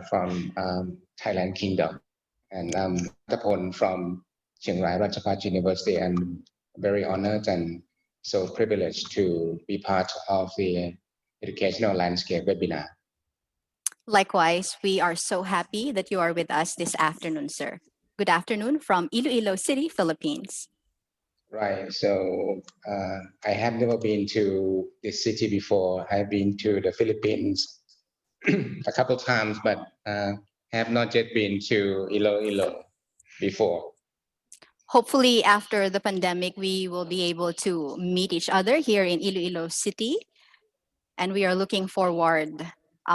from Thailand Kingdom, and I'm Tapon from Chiang Rai Ratchapat University, and very honored and so privileged to be part of the educational landscape webinar. Likewise, we are so happy that you are with us this afternoon, sir. Good afternoon from Iloilo City, Philippines. Right. So I have never been to this city before. I've been to the Philippines a couple times, but have not yet been to Iloilo before. Hopefully, after the pandemic, we will be able to meet each other here in Iloilo City. And we are looking forward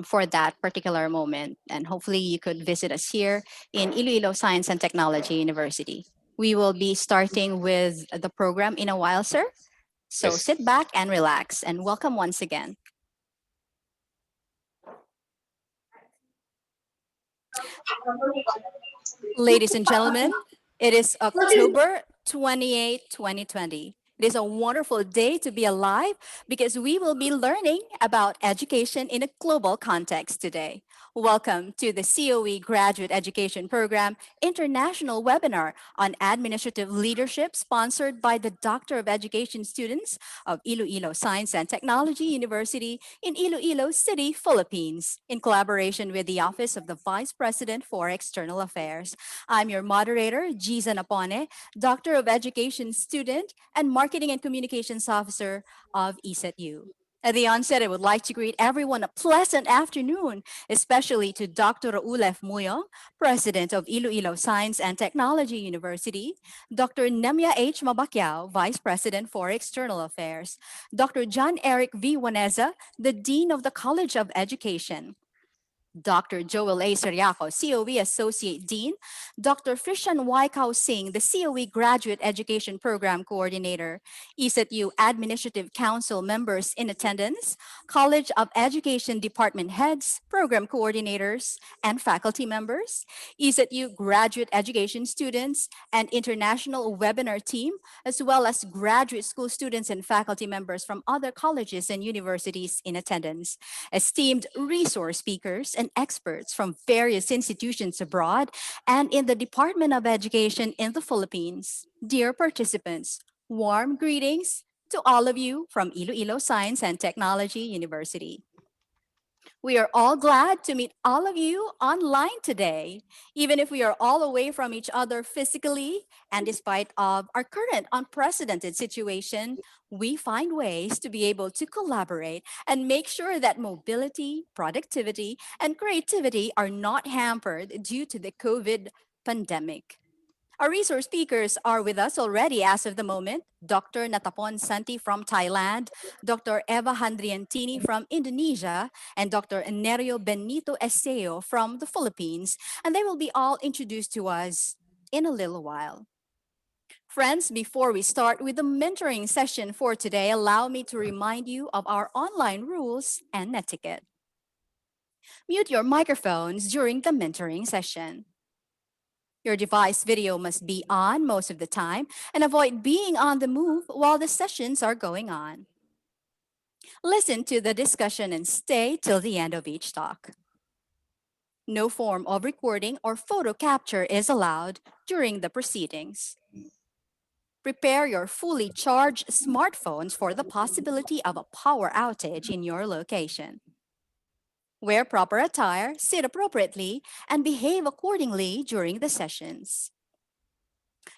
for that particular moment. And hopefully, you could visit us here in Iloilo Science and Technology University. We will be starting with the program in a while, sir. So Yes. sit back and relax, and welcome once again. Ladies and gentlemen, it is October 28, 2020. It is a wonderful day to be alive because we will be learning about education in a global context today. Welcome to the COE Graduate Education Program International Webinar on Administrative Leadership, sponsored by the Doctor of Education students of Iloilo Science and Technology University in Iloilo City, Philippines, in collaboration with the Office of the Vice President for External Affairs. I'm your moderator, Giza Napone, Doctor of Education student and Marketing and Communications Officer of ESETU. At the onset, I would like to greet everyone a pleasant afternoon, especially to Dr. Raul F. Muyong, President of Iloilo Science and Technology University, Dr. Nemya H. Mabakyao, Vice President for External Affairs, Dr. John Eric V. Waneza, the Dean of the College of Education, Dr. Joel A. Seriaco, COE Associate Dean, Dr. Fishan Y. Kao Singh, the COE Graduate Education Program Coordinator, ESETU Administrative Council members in attendance, College of Education Department heads, program coordinators, and faculty members, ESETU graduate education students, and international webinar team, as well as graduate school students and faculty members from other colleges and universities in attendance, esteemed resource speakers and experts from various institutions abroad and in the Department of Education in the Philippines. Dear participants, warm greetings to all of you from Iloilo Science and Technology University. We are all glad to meet all of you online today, even if we are all away from each other physically, and despite of our current unprecedented situation, we find ways to be able to collaborate and make sure that mobility, productivity, and creativity are not hampered due to the COVID pandemic. Our resource speakers are with us already as of the moment. Dr. Natapon Santi from Thailand, Dr. Eva Handriantini from Indonesia, and Dr. Nerio Benito Eseo from the Philippines. And they will be all introduced to us in a little while. Friends, before we start with the mentoring session for today, allow me to remind you of our online rules and etiquette. Mute your microphones during the mentoring session. Your device video must be on most of the time and avoid being on the move while the sessions are going on. Listen to the discussion and stay till the end of each talk. No form of recording or photo capture is allowed during the proceedings. Prepare your fully charged smartphones for the possibility of a power outage in your location. Wear proper attire, sit appropriately, and behave accordingly during the sessions.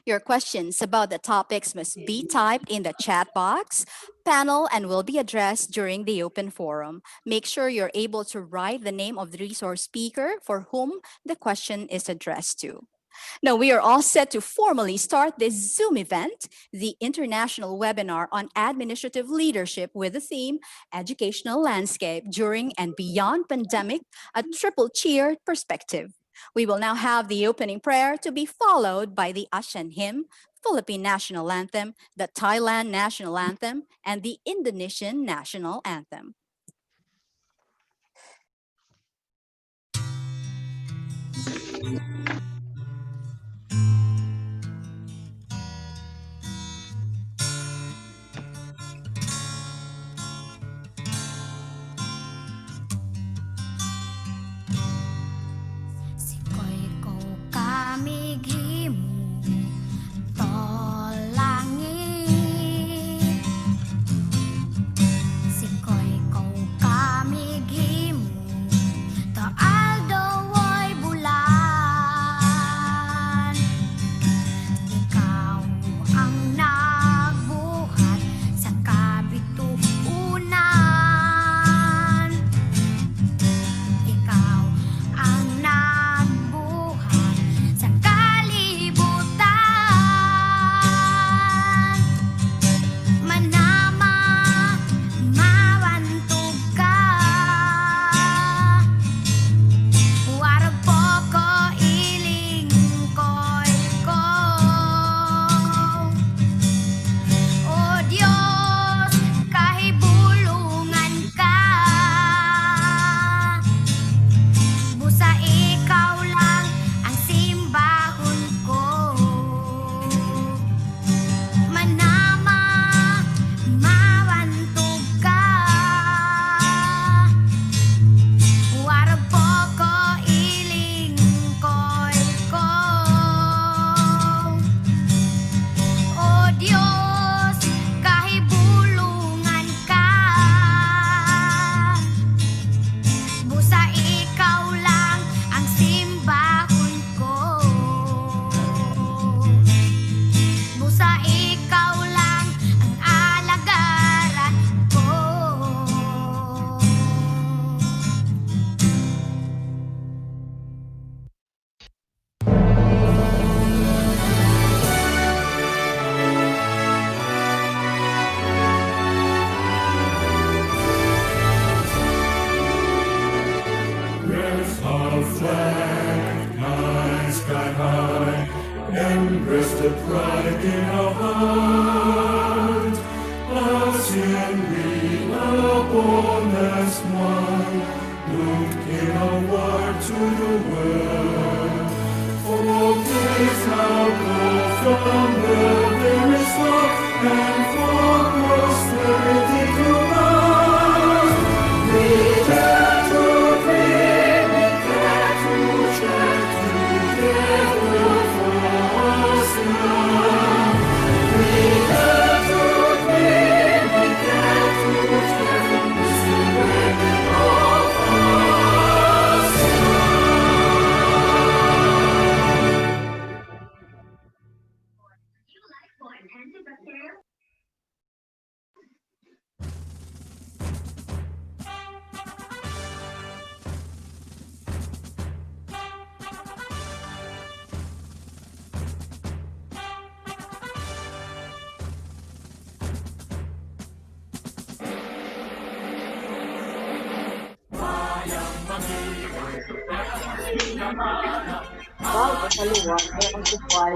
Your questions about the topics must be typed in the chat box panel and will be addressed during the open forum. Make sure you're able to write the name of the resource speaker for whom the question is addressed to. Now, we are all set to formally start this Zoom event, the international webinar on administrative leadership with the theme Educational Landscape During and Beyond Pandemic, a Triple Cheered Perspective. We will now have the opening prayer to be followed by the Asian hymn, Philippine National Anthem, the Thailand National Anthem, and the Indonesian National Anthem. kamighimu to langit sikoy ko kamighimu to aldaw bulan ikaw ang nagbuhat sa kabituunan ikaw ang nagbuhat sa kalibutan manama mawantog ka warag po ko iling koy ko o Diyos kahibulungan ka busa ikaw lang ang simbahon ko manama mawantog ka warag po ko iling koy ko o Diyos kahibulungan ka busa ikaw lang ang simbahon ko busa ikaw lang ang alagaran ko Let's our flag fly sky high and rest the pride in our heart. Us and we are born as one. Look in our word to the world. For grace our call from the very start, and for prosperity to last. We dare to dream, we dare to share together for us now. We dare to dream, we dare to share this way of us Wow, kasaluwa. Kaya kang supay.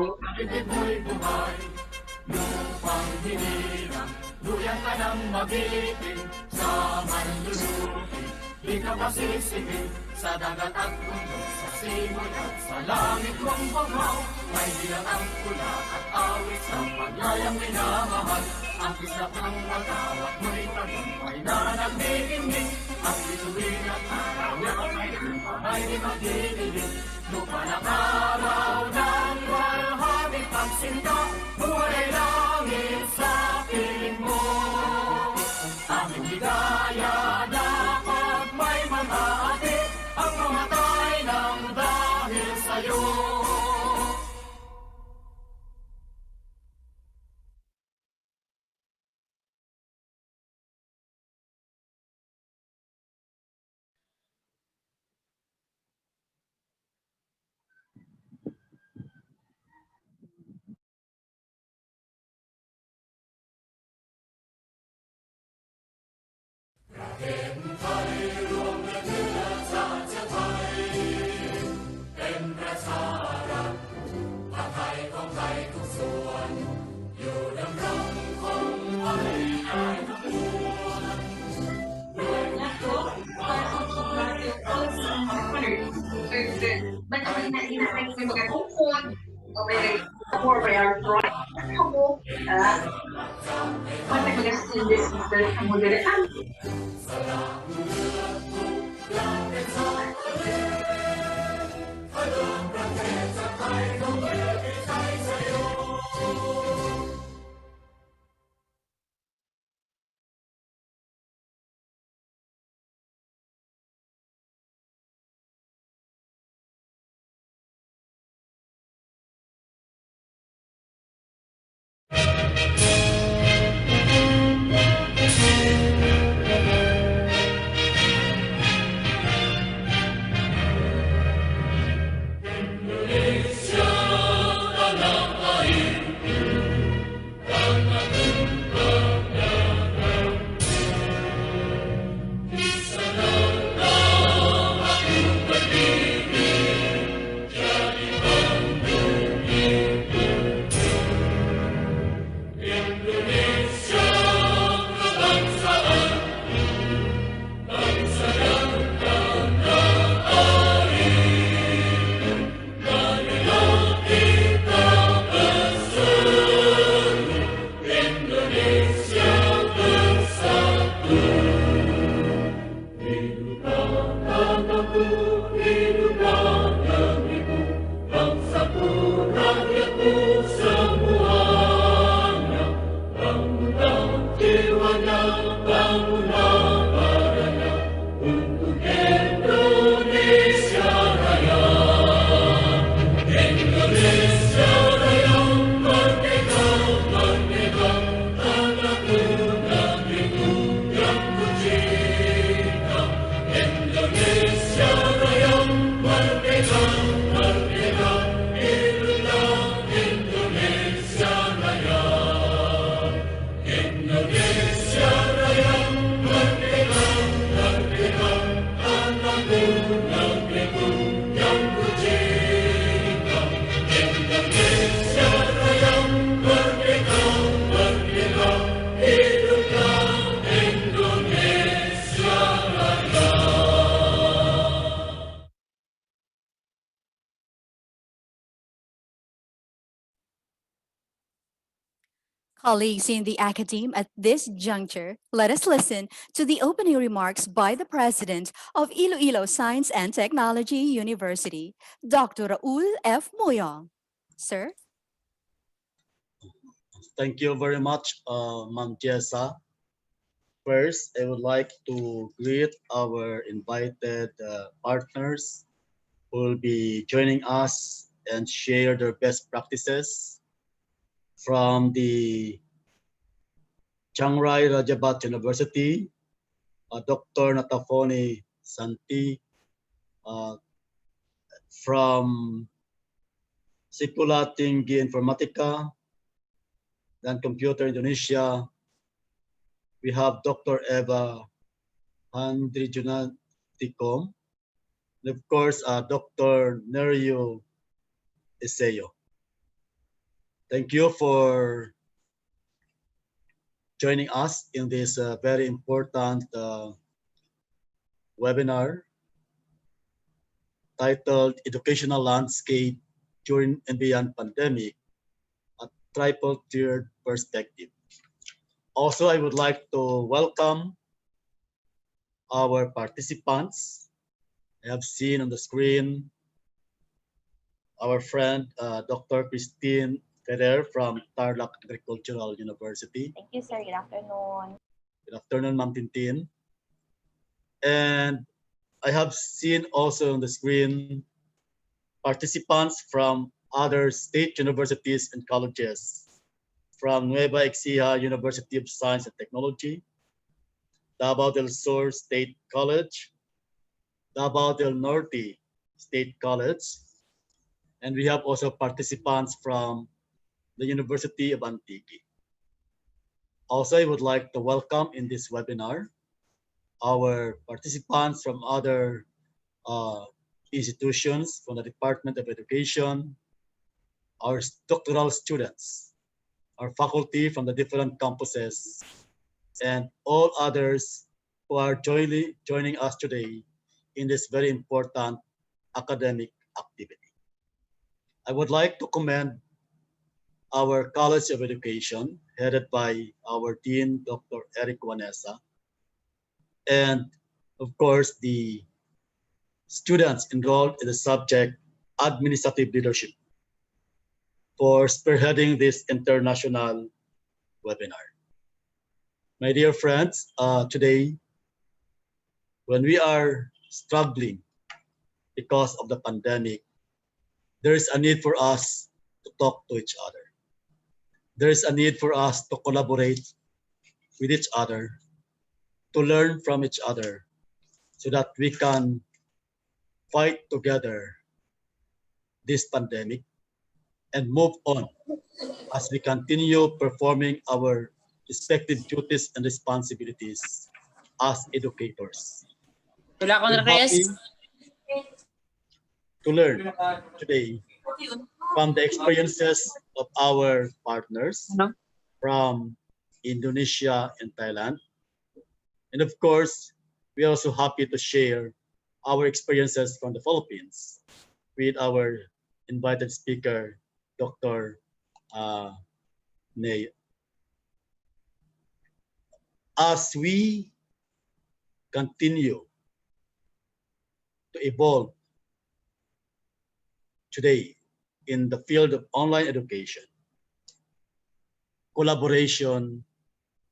Lupang hinirang, luyan ka ng magiting, sa manlulupi, di ka masisipin, sa dagat at bundok, sa simoy at sa langit mong banghaw, may bilang ang pula at awit sa paglayang minamahal, ang kislap ng magawat mo'y tagumpay na nagdidingding, ang bituin at araw ay ay di magdidilig, lupa ng araw ng walhati pagsinta, buhay langit sa piling mo. Aming higaya dapat may mamati ang mamatay ng dahil sa'yo. Kemudian Colleagues in the academe, at this juncture, let us listen to the opening remarks by the President of Iloilo Science and Technology University, Dr. Raul F. Moyong. Sir? Thank you very much, Ma'am Jessa. First, I would like to greet our invited partners who will be joining us and share their best practices from the Chiang Rai Rajabat University, Dr. Natafoni Santi, uh, from Sekolah Tinggi Informatika dan Computer Indonesia. We have Dr. Eva Handrijunatikom, and of course, Dr. Nerio Eseyo. Thank you for joining us in this very important webinar titled Educational Landscape During and Beyond Pandemic, a Triple-Tiered Perspective. Also, I would like to welcome our participants. I have seen on the screen our friend Dr. Christine Ferrer from Tarlac Agricultural University. Thank you, sir. Good afternoon. Good afternoon, Ma'am Tintin. And I have seen also on the screen participants from other state universities and colleges, from Nueva Ecija University of Science and Technology, Davao del Sur State College, Davao del Norte State College, and we have also participants from the University of Antique. Also, I would like to welcome in this webinar our participants from other institutions, from the Department of Education, our doctoral students, our faculty from the different campuses, and all others who are joining us today in this very important academic activity. I would like to commend our College of Education, headed by our Dean, Dr. Eric Wanesa, and of course, the students enrolled in the subject Administrative Leadership for spearheading this international webinar. My dear friends, today, when we are struggling because of the pandemic, there is a need for us to talk to each other. There is a need for us to collaborate with each other, to learn from each other, so that we can fight together this pandemic and move on as we continue performing our respective duties and responsibilities as educators. Wala ko We're na happy to learn today from the experiences of our partners from Indonesia and Thailand. And of course, we're also happy to share our experiences from the Philippines with our invited speaker, Dr. Ney. As we continue to evolve today in the field of online education, collaboration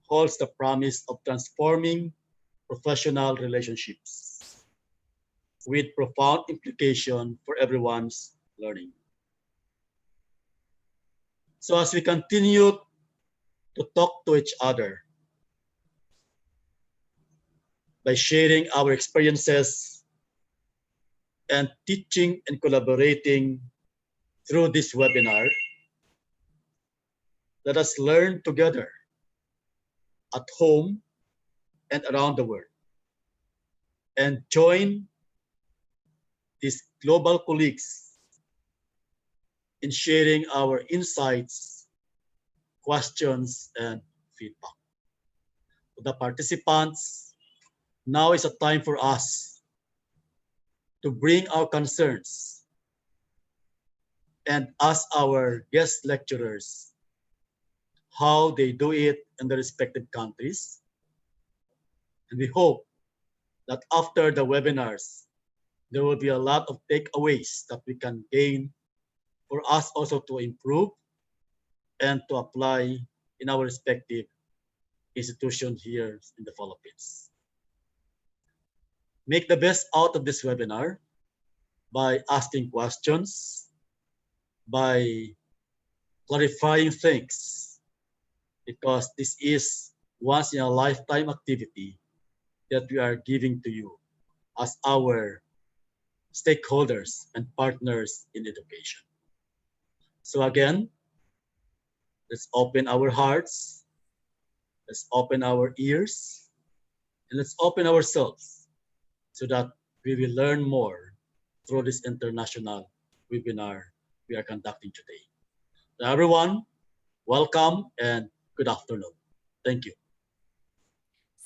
holds the promise of transforming professional relationships with profound implication for everyone's learning. So as we continue to talk to each other by sharing our experiences and teaching and collaborating through this webinar, let us learn together at home and around the world, and join these global colleagues in sharing our insights, questions, and feedback. To the participants, now is a time for us to bring our concerns and ask our guest lecturers how they do it in their respective countries. And we hope that after the webinars, there will be a lot of takeaways that we can gain for us also to improve and to apply in our respective institutions here in the Philippines. Make the best out of this webinar by asking questions, by clarifying things, because this is once in a lifetime activity that we are giving to you as our stakeholders and partners in education. So again, let's open our hearts, let's open our ears, and let's open ourselves so that we will learn more through this international webinar we are conducting today. So everyone, welcome and good afternoon. Thank you.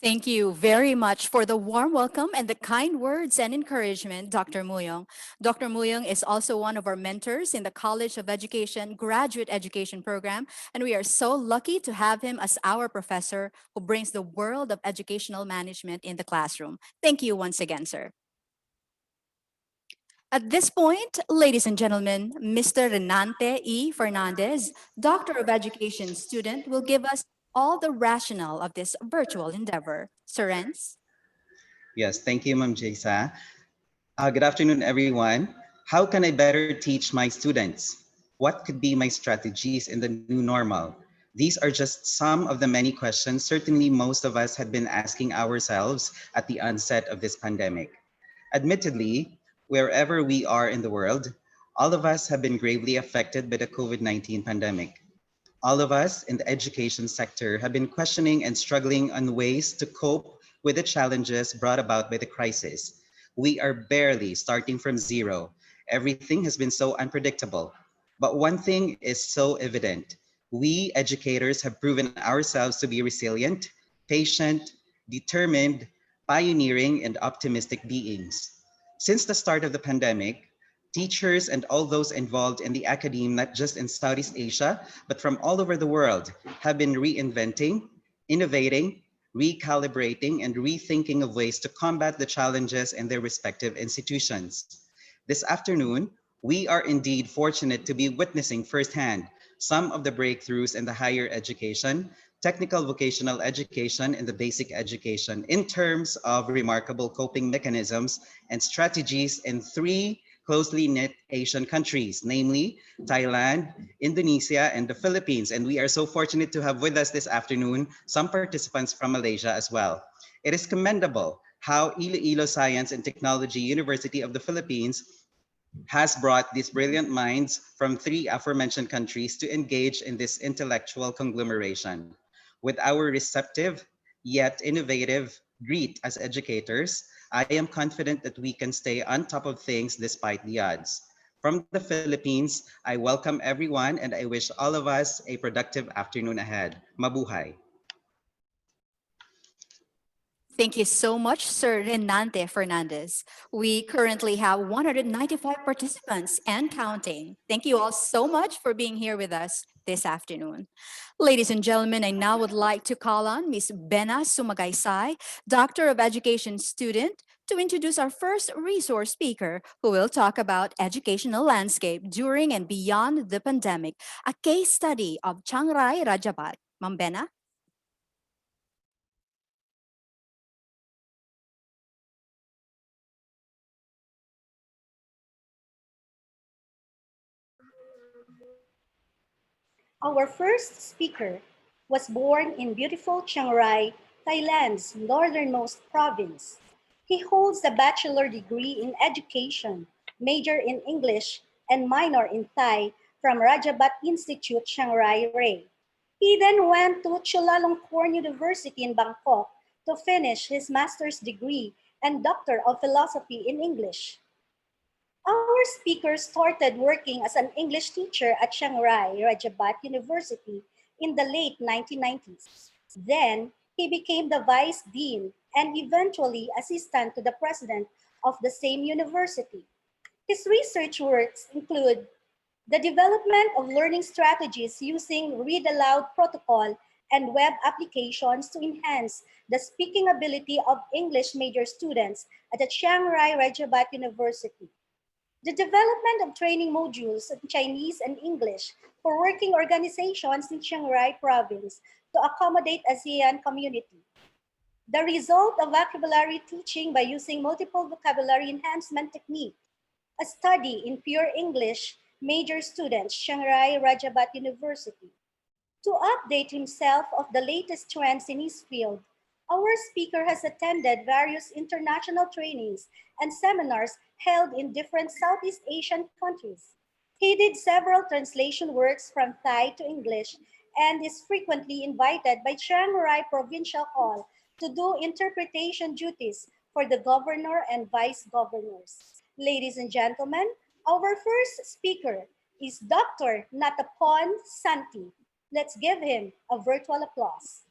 Thank you very much for the warm welcome and the kind words and encouragement, Dr. Muyong. Dr. Muyong is also one of our mentors in the College of Education Graduate Education Program, and we are so lucky to have him as our professor who brings the world of educational management in the classroom. Thank you once again, sir. At this point, ladies and gentlemen, Mr. Renante E. Fernandez, Doctor of Education student, will give us all the rationale of this virtual endeavor. Sir Renz? Yes, thank you, Ma'am Jaysa. Good afternoon, everyone. How can I better teach my students? What could be my strategies in the new normal? These are just some of the many questions certainly most of us had been asking ourselves at the onset of this pandemic. Admittedly, wherever we are in the world, all of us have been gravely affected by the COVID-19 pandemic. All of us in the education sector have been questioning and struggling on ways to cope with the challenges brought about by the crisis. We are barely starting from zero. Everything has been so unpredictable. But one thing is so evident. We educators have proven ourselves to be resilient, patient, determined, pioneering, and optimistic beings. Since the start of the pandemic, teachers and all those involved in the academe, not just in Southeast Asia, but from all over the world, have been reinventing, innovating, recalibrating, and rethinking of ways to combat the challenges in their respective institutions. This afternoon, we are indeed fortunate to be witnessing firsthand some of the breakthroughs in the higher education, technical vocational education, and the basic education in terms of remarkable coping mechanisms and strategies in three closely knit Asian countries, namely Thailand, Indonesia, and the Philippines. And we are so fortunate to have with us this afternoon some participants from Malaysia as well. It is commendable how Iloilo Science and Technology University of the Philippines has brought these brilliant minds from three aforementioned countries to engage in this intellectual conglomeration. With our receptive yet innovative greet as educators, I am confident that we can stay on top of things despite the odds. From the Philippines, I welcome everyone and I wish all of us a productive afternoon ahead. Mabuhay. Thank you so much, Sir Renante Fernandez. We currently have 195 participants and counting. Thank you all so much for being here with us this afternoon. Ladies and gentlemen, I now would like to call on Ms. Bena Sumagaysay, Doctor of Education student, to introduce our first resource speaker who will talk about educational landscape during and beyond the pandemic, a case study of Chiang Rai Rajabat. Ma'am Bena? Our first speaker was born in beautiful Chiang Rai, Thailand's northernmost province. He holds a bachelor degree in education, major in English, and minor in Thai from Rajabat Institute, Chiang Rai, Ray. He then went to Chulalongkorn University in Bangkok to finish his master's degree and Doctor of Philosophy in English. Our speaker started working as an English teacher at Chiang Rai Rajabat University in the late 1990s. Then, he became the vice dean and eventually assistant to the president of the same university. His research works include The development of learning strategies using read aloud protocol and web applications to enhance the speaking ability of English major students at the Chiang Rai Rajabat University. The development of training modules in Chinese and English for working organizations in Chiang Rai province to accommodate ASEAN community. The result of vocabulary teaching by using multiple vocabulary enhancement technique. A study in pure English major students, Chiang Rai Rajabat University. To update himself of the latest trends in his field, our speaker has attended various international trainings and seminars held in different Southeast Asian countries. He did several translation works from Thai to English and is frequently invited by Chiang Rai Provincial Hall to do interpretation duties for the governor and vice governors. Ladies and gentlemen, our first speaker is Dr. Natapon Santi. Let's give him a virtual applause.